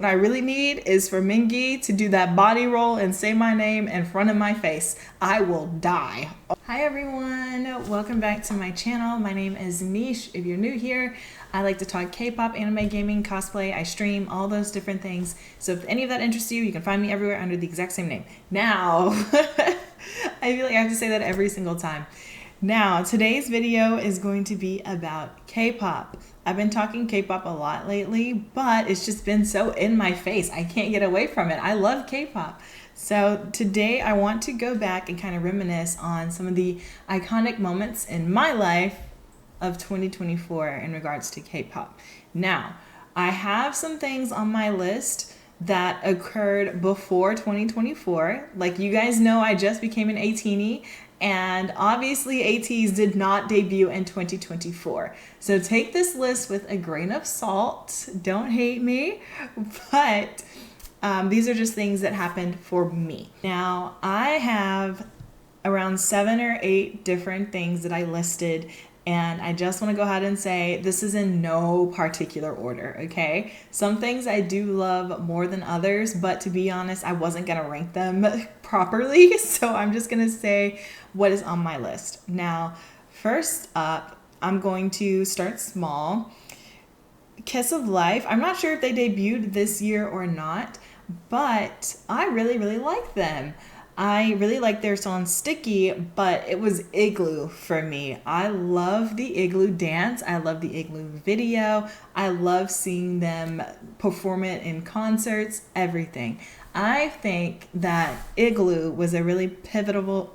What I really need is for Mingy to do that body roll and say my name in front of my face. I will die. Hi everyone, welcome back to my channel. My name is Niche. If you're new here, I like to talk K-pop, anime, gaming, cosplay. I stream all those different things. So if any of that interests you, you can find me everywhere under the exact same name. Now, I feel like I have to say that every single time. Now, today's video is going to be about K-pop. I've been talking K-pop a lot lately, but it's just been so in my face. I can't get away from it. I love K-pop. So today I want to go back and kind of reminisce on some of the iconic moments in my life of 2024 in regards to K-pop. Now, I have some things on my list that occurred before 2024. Like you guys know, I just became an ATeenie, and obviously ATs did not debut in 2024. So take this list with a grain of salt. Don't hate me, but these are just things that happened for me. Now, I have around 7 or 8 different things that I listed, and I just want to go ahead and say this is in no particular order, okay? Some things I do love more than others, but to be honest, I wasn't going to rank them properly, so I'm just going to say what is on my list. Now, first up, I'm going to start small. Kiss of Life. I'm not sure if they debuted this year or not, but I really, really like them. I really like their song Sticky, but it was Igloo for me. I love the Igloo dance. I love the Igloo video. I love seeing them perform it in concerts, everything. I think that Igloo was a really pivotal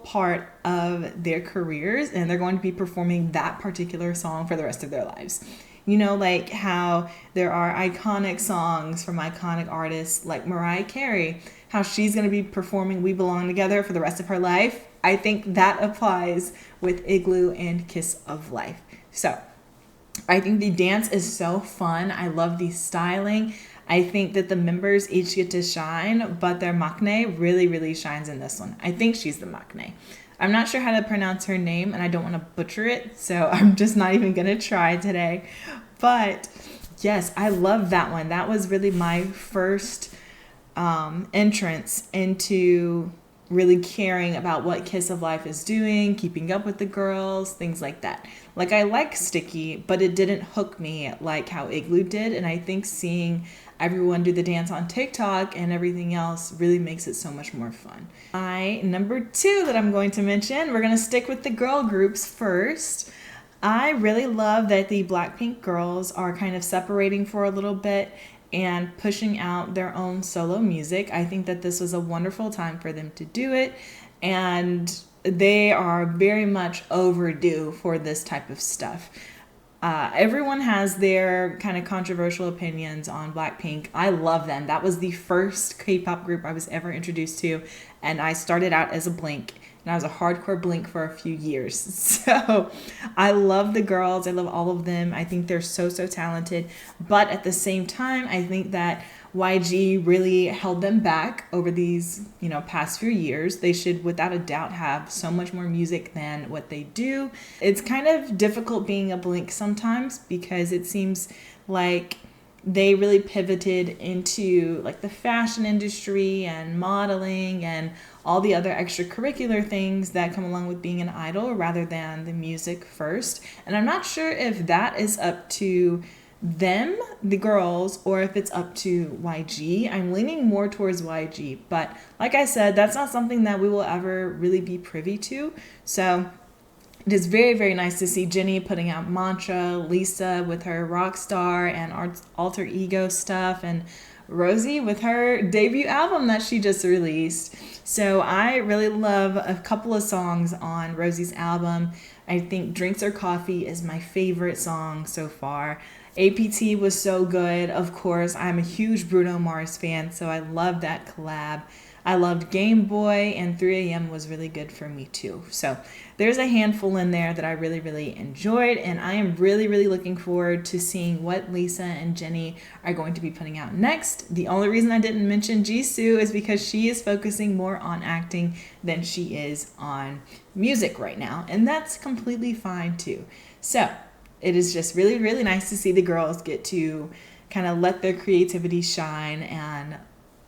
part of their careers, and they're going to be performing that particular song for the rest of their lives. You know, like how there are iconic songs from iconic artists like Mariah Carey, how she's going to be performing We Belong Together for the rest of her life. I think that applies with Igloo and Kiss of Life. So I think the dance is so fun. I love the styling. I think that the members each get to shine, but their maknae really, really shines in this one. I think she's the maknae. I'm not sure how to pronounce her name, and I don't want to butcher it, so I'm just not even going to try today. But yes, I love that one. That was really my first entrance into really caring about what Kiss of Life is doing, keeping up with the girls, things like that. Like, I like Sticky, but it didn't hook me like how Igloo did, and I think seeing everyone do the dance on TikTok and everything else really makes it so much more fun. My number 2 that I'm going to mention, we're going to stick with the girl groups first. I really love that the Blackpink girls are kind of separating for a little bit and pushing out their own solo music. I think that this was a wonderful time for them to do it, and they are very much overdue for this type of stuff. Everyone has their kind of controversial opinions on Blackpink. I love them. That was the first K-pop group I was ever introduced to, and I started out as a Blink, and I was a hardcore Blink for a few years. So I love the girls. I love all of them. I think they're so, so talented. But at the same time, I think that YG really held them back over these, past few years. They should, without a doubt, have so much more music than what they do. It's kind of difficult being a Blink sometimes because it seems like they really pivoted into like the fashion industry and modeling and all the other extracurricular things that come along with being an idol rather than the music first. And I'm not sure if that is up to them, the girls, or if it's up to YG. I'm leaning more towards YG, but like I said, that's not something that we will ever really be privy to. So it is very, very nice to see Jennie putting out Mantra, Lisa with her Rockstar and Alter Ego stuff, and Rosie with her debut album that she just released. So I really love a couple of songs on Rosie's album. I think Drinks or Coffee is my favorite song so far. APT was so good. Of course, I'm a huge Bruno Mars fan, so I love that collab. I loved Game Boy, and 3 AM was really good for me too. So there's a handful in there that I really, really enjoyed, and I am really, really looking forward to seeing what Lisa and Jennie are going to be putting out next. The only reason I didn't mention Jisoo is because she is focusing more on acting than she is on music right now, and that's completely fine too. So it is just really, really nice to see the girls get to kind of let their creativity shine and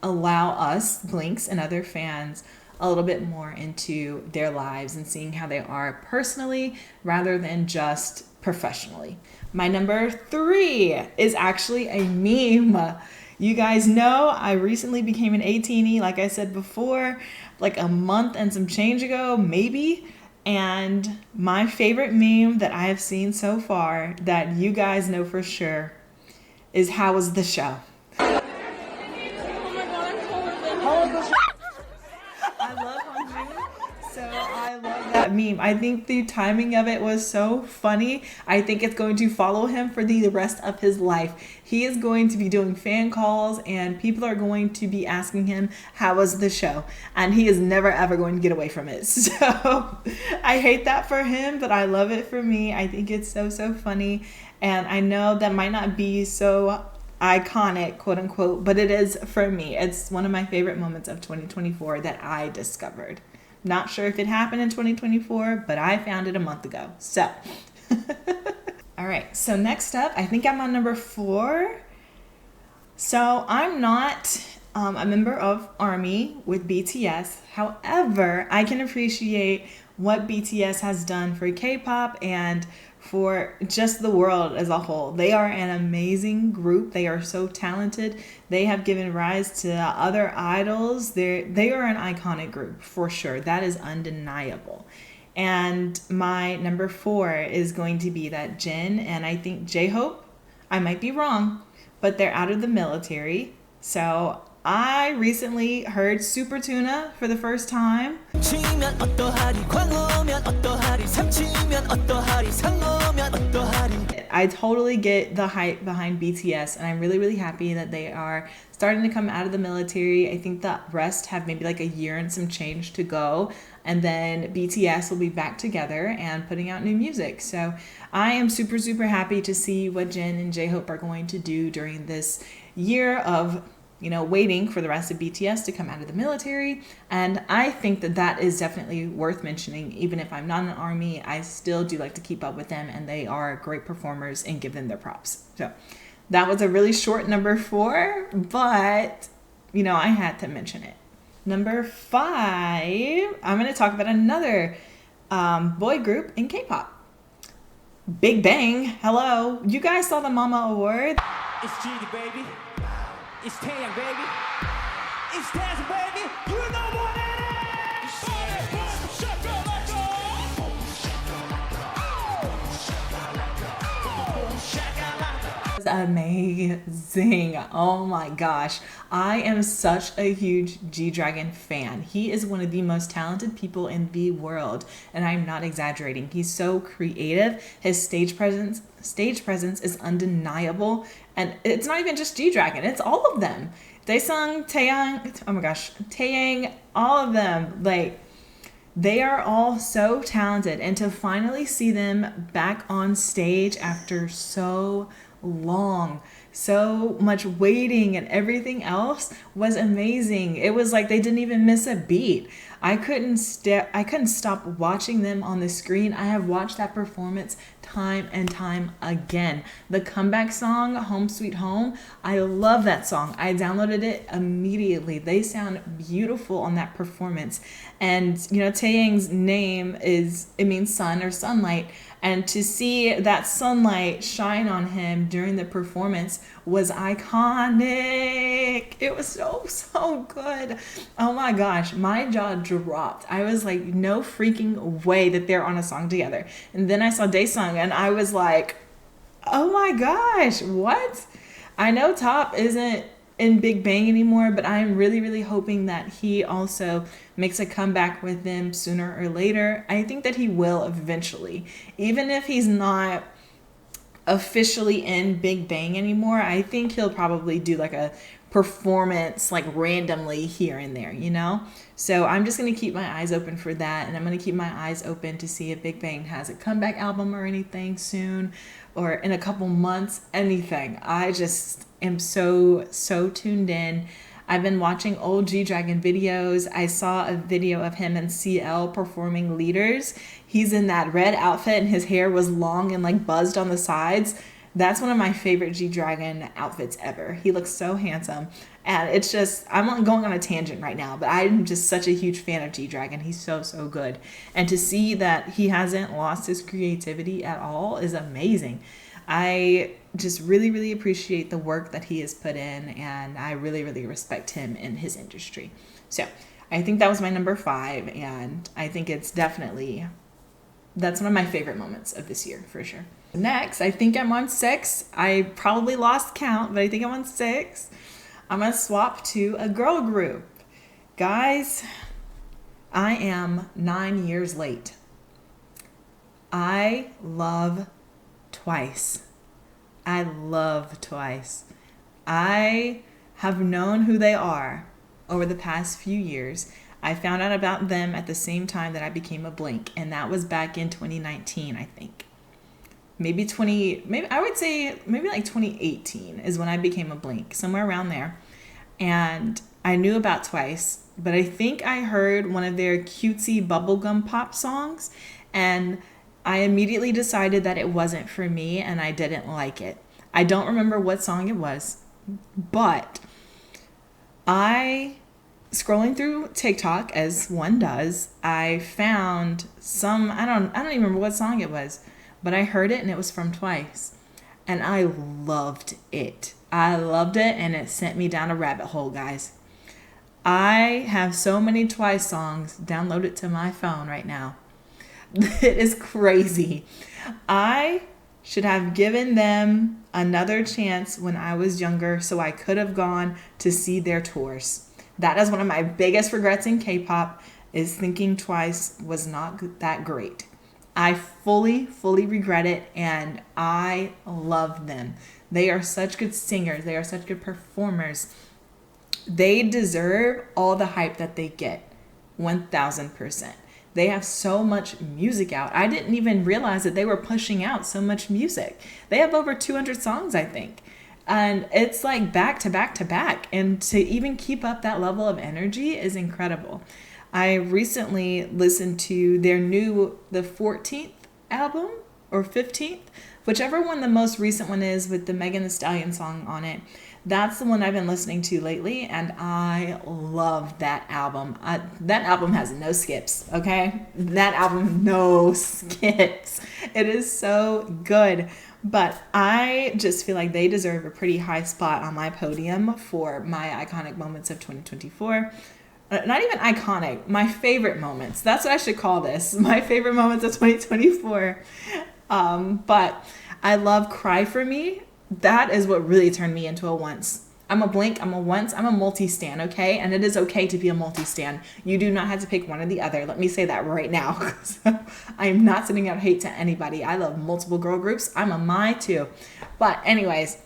allow us, Blinks, and other fans a little bit more into their lives and seeing how they are personally rather than just professionally. My number 3 is actually a meme. You guys know I recently became an 18E, like I said before, like a month and some change ago, maybe. And my favorite meme that I have seen so far that you guys know for sure is "How was the show?" I love Hongjoong, so I love that meme. I think the timing of it was so funny. I think it's going to follow him for the rest of his life. He is going to be doing fan calls and people are going to be asking him, "How was the show?" And he is never ever going to get away from it. So I hate that for him, but I love it for me. I think it's so funny. And I know that might not be so iconic, quote unquote, but it is for me. It's one of my favorite moments of 2024 that I discovered. Not sure if it happened in 2024, but I found it a month ago. So, all right. So next up, I think I'm on number 4. So I'm not a member of ARMY with BTS. However, I can appreciate what BTS has done for K-pop and for just the world as a whole. They are an amazing group. They are so talented. They have given rise to other idols. They are an iconic group for sure. That is undeniable. And my number 4 is going to be that Jin and I think J-Hope, I might be wrong, but they're out of the military. So I recently heard Super Tuna for the first time. I totally get the hype behind BTS, and I'm really happy that they are starting to come out of the military. I think the rest have maybe like a year and some change to go, and then BTS will be back together and putting out new music. So I am super happy to see what Jin and J-Hope are going to do during this year of waiting for the rest of BTS to come out of the military. And I think that is definitely worth mentioning. Even if I'm not an ARMY, I still do like to keep up with them, and they are great performers and give them their props. So that was a really short number 4, but I had to mention it. Number 5, I'm going to talk about another boy group in K-pop. Big Bang. Hello. You guys saw the Mama Award? It's GD, baby. It's Taeyang, baby. It's Taeyang, baby. You know what it is. It was amazing. Oh my gosh. I am such a huge G-Dragon fan. He is one of the most talented people in the world, and I'm not exaggerating. He's so creative. His stage presence is undeniable, and it's not even just G-Dragon, it's all of them. They sung Taeyang, oh my gosh, Taeyang, all of them. Like, they are all so talented, and to finally see them back on stage after so long, so much waiting and everything else was amazing. It was like they didn't even miss a beat. I couldn't stop watching them on the screen. I have watched that performance time and time again. The comeback song, Home Sweet Home, I love that song. I downloaded it immediately. They sound beautiful on that performance. And Taeyang's name means sun or sunlight. And to see that sunlight shine on him during the performance was iconic. It was so good. Oh my gosh, my jaw dropped. I was like, no freaking way that they're on a song together. And then I saw Daesung and I was like, oh my gosh, what? I know Top isn't in Big Bang anymore, but I'm really hoping that he also makes a comeback with them sooner or later. I think that he will eventually. Even if he's not officially in Big Bang anymore, I think he'll probably do like a performance like randomly here and there, So I'm just going to keep my eyes open for that, and I'm going to keep my eyes open to see if Big Bang has a comeback album or anything soon, or in a couple months, anything. I just am so tuned in. I've been watching old G-Dragon videos. I saw a video of him and CL performing Leaders. He's in that red outfit and his hair was long and like buzzed on the sides. That's one of my favorite G-Dragon outfits ever. He looks so handsome. And it's just, I'm going on a tangent right now, but I'm just such a huge fan of G-Dragon. He's so, so good. And to see that he hasn't lost his creativity at all is amazing. I just really, really appreciate the work that he has put in, and I really, really respect him in his industry. So I think that was my number 5, and I think it's definitely, that's one of my favorite moments of this year, for sure. Next, I think I'm on 6. I probably lost count, but I think I'm on 6. I'm going to swap to a girl group. Guys, I am 9 years late. I love Twice. I love Twice. I have known who they are over the past few years. I found out about them at the same time that I became a Blink, and that was back in 2019, I think. Maybe I would say maybe like 2018 is when I became a Blink, somewhere around there. And I knew about Twice, but I think I heard one of their cutesy bubblegum pop songs, and I immediately decided that it wasn't for me and I didn't like it. I don't remember what song it was, but scrolling through TikTok, as one does, I found I don't even remember what song it was, but I heard it and it was from Twice. And I loved it. I loved it, and it sent me down a rabbit hole, guys. I have so many Twice songs downloaded to my phone right now. It is crazy. I should have given them another chance when I was younger, so I could have gone to see their tours. That is one of my biggest regrets in K-pop, is thinking Twice was not that great. I fully regret it, and I love them. They are such good singers. They are such good performers. They deserve all the hype that they get, 1000%. They have so much music out. I didn't even realize that they were pushing out so much music. They have over 200 songs, I think. And it's like back to back to back. And to even keep up that level of energy is incredible. I recently listened to their the 14th album or 15th, whichever one the most recent one is, with the Megan Thee Stallion song on it. That's the one I've been listening to lately, and I love that album. That album has no skips, okay? That album, no skips. It is so good. But I just feel like they deserve a pretty high spot on my podium for my iconic moments of 2024. Not even iconic, my favorite moments. That's what I should call this. My favorite moments of 2024. But I love Cry For Me. That is what really turned me into a once. I'm a Blink, I'm a once, I'm a multi-stan, okay? And it is okay to be a multi-stan. You do not have to pick one or the other. Let me say that right now. I am not sending out hate to anybody. I love multiple girl groups. I'm a my too. But anyways,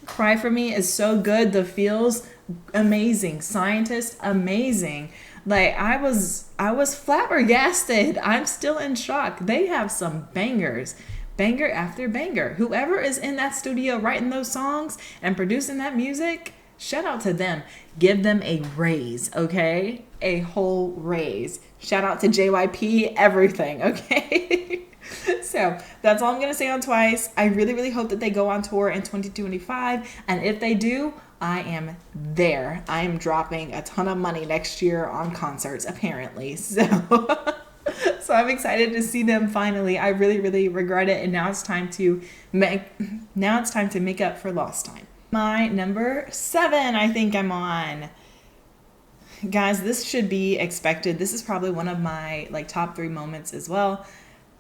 Cry For Me is so good. The feels amazing. Scientist, amazing. Like I was flabbergasted. I'm still in shock. They have some bangers. Banger after banger. Whoever is in that studio writing those songs and producing that music, shout out to them. Give them a raise, okay? A whole raise. Shout out to JYP, everything, okay? So that's all I'm going to say on Twice. I really hope that they go on tour in 2025. And if they do, I am there. I am dropping a ton of money next year on concerts, apparently. So I'm excited to see them finally. I really regret it, and now it's time to make up for lost time. My number 7, I think I'm on. Guys, this should be expected. This is probably one of my top 3 moments as well.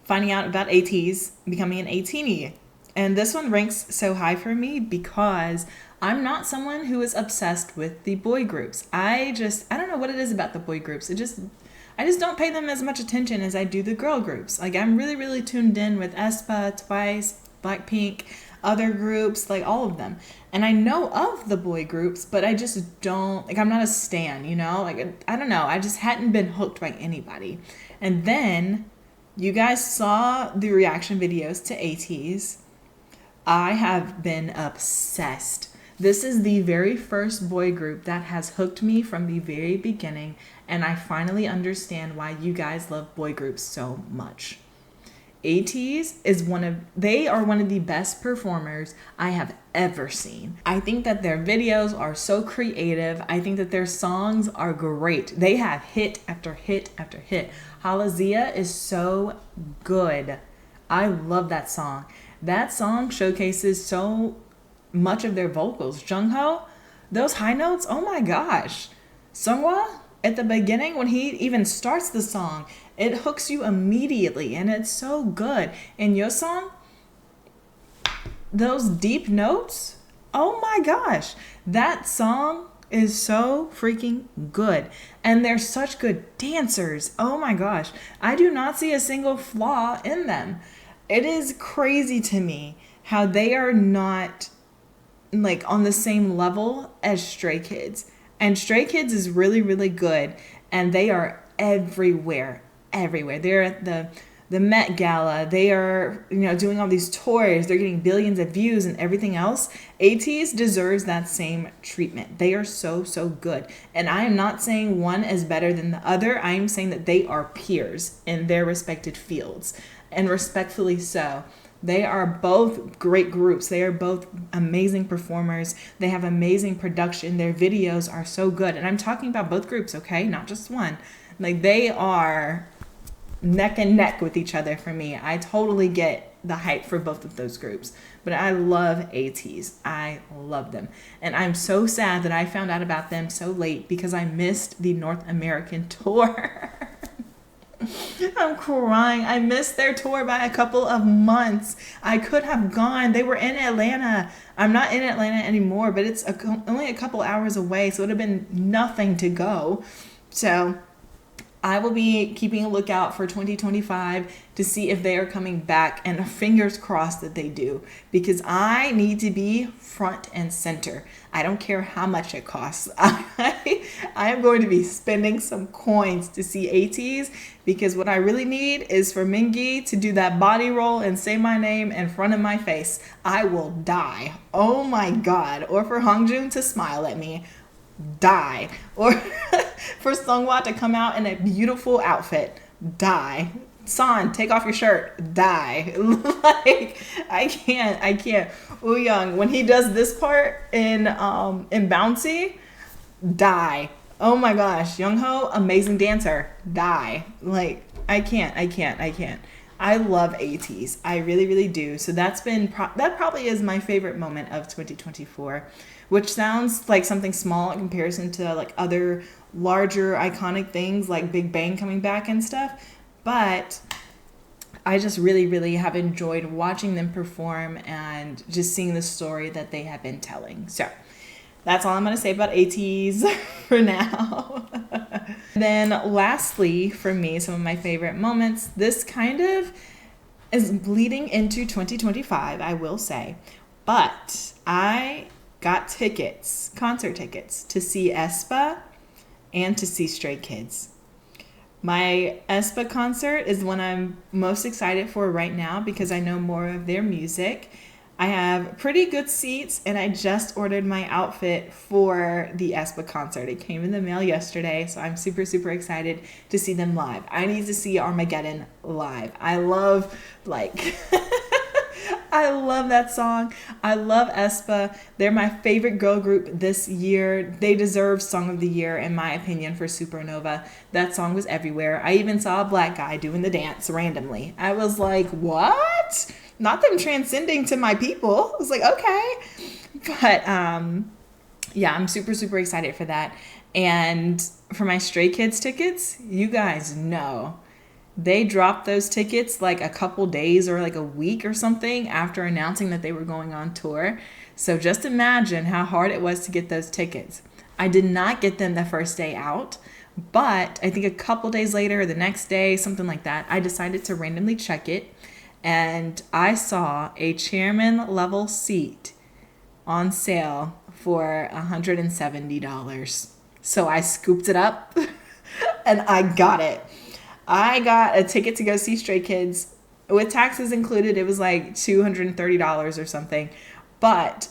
Finding out about ATs, becoming an ATinie. And this one ranks so high for me because I'm not someone who is obsessed with the boy groups. I don't know what it is about the boy groups. I just don't pay them as much attention as I do the girl groups. Like I'm really tuned in with aespa, Twice, Blackpink, other groups, like all of them. And I know of the boy groups, but I just don't, I'm not a stan, you know? Like, I don't know. I just hadn't been hooked by anybody. And then you guys saw the reaction videos to ATs. I have been obsessed. This is the very first boy group that has hooked me from the very beginning, and I finally understand why you guys love boy groups so much. ATEEZ they are one of the best performers I have ever seen. I think that their videos are so creative. I think that their songs are great. They have hit after hit after hit. Halazia is so good. I love that song. That song showcases so much of their vocals. Jungho, those high notes, oh my gosh. Seonghwa, at the beginning, when he even starts the song, it hooks you immediately, and it's so good. And Yeosang, those deep notes, oh my gosh. That song is so freaking good. And they're such good dancers. Oh my gosh. I do not see a single flaw in them. It is crazy to me how they are not like on the same level as Stray Kids. And Stray Kids is really, really good. And they are everywhere. They're at the Met Gala. They are, doing all these tours. They're getting billions of views and everything else. ATEEZ deserves that same treatment. They are so, so good. And I am not saying one is better than the other. I am saying that they are peers in their respected fields. And respectfully so. They are both great groups. They are both amazing performers. They have amazing production. Their videos are so good. And I'm talking about both groups, okay? Not just one. Like, they are neck and neck with each other for me. I totally get the hype for both of those groups. But I love ATEEZ. I love them. And I'm so sad that I found out about them so late because I missed the North American tour. I'm crying. I missed their tour by a couple of months. I could have gone. They were in Atlanta. I'm not in Atlanta anymore, but it's only a couple hours away, so it would have been nothing to go. So I will be keeping a lookout for 2025 to see if they are coming back, and fingers crossed that they do, because I need to be front and center. I don't care how much it costs. I am going to be spending some coins to see ATEEZ, because what I really need is for Mingi to do that body roll and say my name in front of my face. I will die. Oh my God. Or for Hongjoong to smile at me. Die. Or for Seonghwa to come out in a beautiful outfit. Die. San, take off your shirt. Die. Like, I can't. Wooyoung, when he does this part in Bouncy, die. Oh my gosh. Youngho, amazing dancer. Die. Like, I can't. I love ATEEZ. I really, really do. So that probably is my favorite moment of 2024, which sounds like something small in comparison to like other larger iconic things like Big Bang coming back and stuff. But I just really, really have enjoyed watching them perform and just seeing the story that they have been telling. So that's all I'm going to say about ATEEZ for now. Then lastly, for me, some of my favorite moments, this kind of is bleeding into 2025, I will say. But I got concert tickets to see aespa and to see Stray Kids. My aespa concert is one I'm most excited for right now because I know more of their music. I have pretty good seats, and I just ordered my outfit for the aespa concert. It came in the mail yesterday, so I'm super, super excited to see them live. I need to see Armageddon live. I love I love that song. I love aespa. They're my favorite girl group this year. They deserve Song of the Year, in my opinion, for Supernova. That song was everywhere. I even saw a black guy doing the dance randomly. I was like, what? Not them transcending to my people. I was like, okay. But yeah, I'm super, super excited for that. And for my Stray Kids tickets, you guys know they dropped those tickets like a couple days or like a week or something after announcing that they were going on tour. So just imagine how hard it was to get those tickets. I did not get them the first day out, but I think a couple days later or the next day, something like that, I decided to randomly check it. And I saw a chairman level seat on sale for $170. So I scooped it up and I got it. I got a ticket to go see Stray Kids. With taxes included, it was like $230 or something. But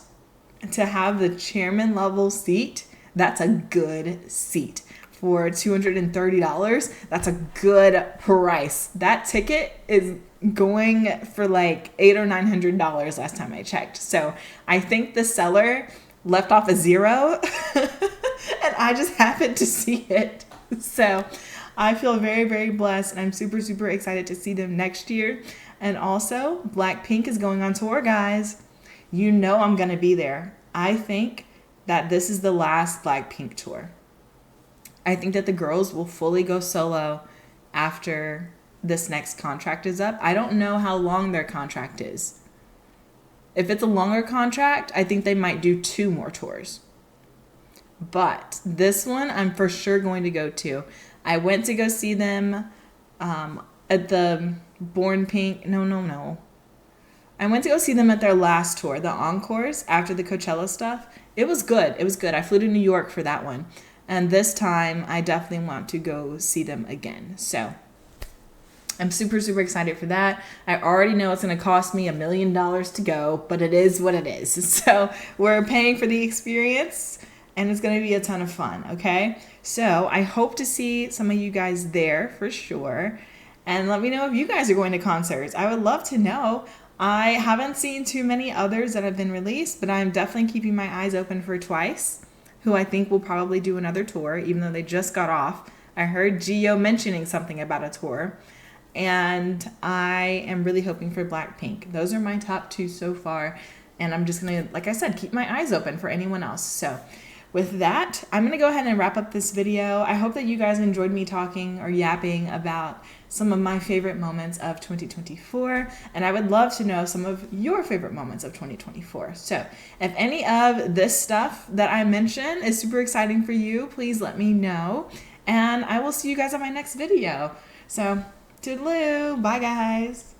to have the chairman level seat, that's a good seat. For $230, that's a good price. That ticket is going for like $800 or $900 last time I checked. So I think the seller left off a zero and I just happened to see it. So I feel very, very blessed, and I'm super, super excited to see them next year. And also, Blackpink is going on tour, guys. You know I'm going to be there. I think that this is the last Blackpink tour. I think that the girls will fully go solo after this next contract is up. I don't know how long their contract is. If it's a longer contract, I think they might do 2 more tours. But this one, I'm for sure going to go to. I went to go see them at the Born Pink. No. I went to go see them at their last tour, the Encores, after the Coachella stuff. It was good. I flew to New York for that one. And this time, I definitely want to go see them again. So I'm super, super excited for that. I already know it's going to cost me $1 million to go, but it is what it is. So we're paying for the experience, and it's going to be a ton of fun, okay? So I hope to see some of you guys there for sure. And let me know if you guys are going to concerts. I would love to know. I haven't seen too many others that have been released, but I'm definitely keeping my eyes open for Twice, who I think will probably do another tour, even though they just got off. I heard Gio mentioning something about a tour. And I am really hoping for Blackpink. Those are my top 2 so far. And I'm just going to, like I said, keep my eyes open for anyone else. So with that, I'm going to go ahead and wrap up this video. I hope that you guys enjoyed me talking or yapping about some of my favorite moments of 2024. And I would love to know some of your favorite moments of 2024. So if any of this stuff that I mentioned is super exciting for you, please let me know. And I will see you guys on my next video. So toodaloo. Bye, guys.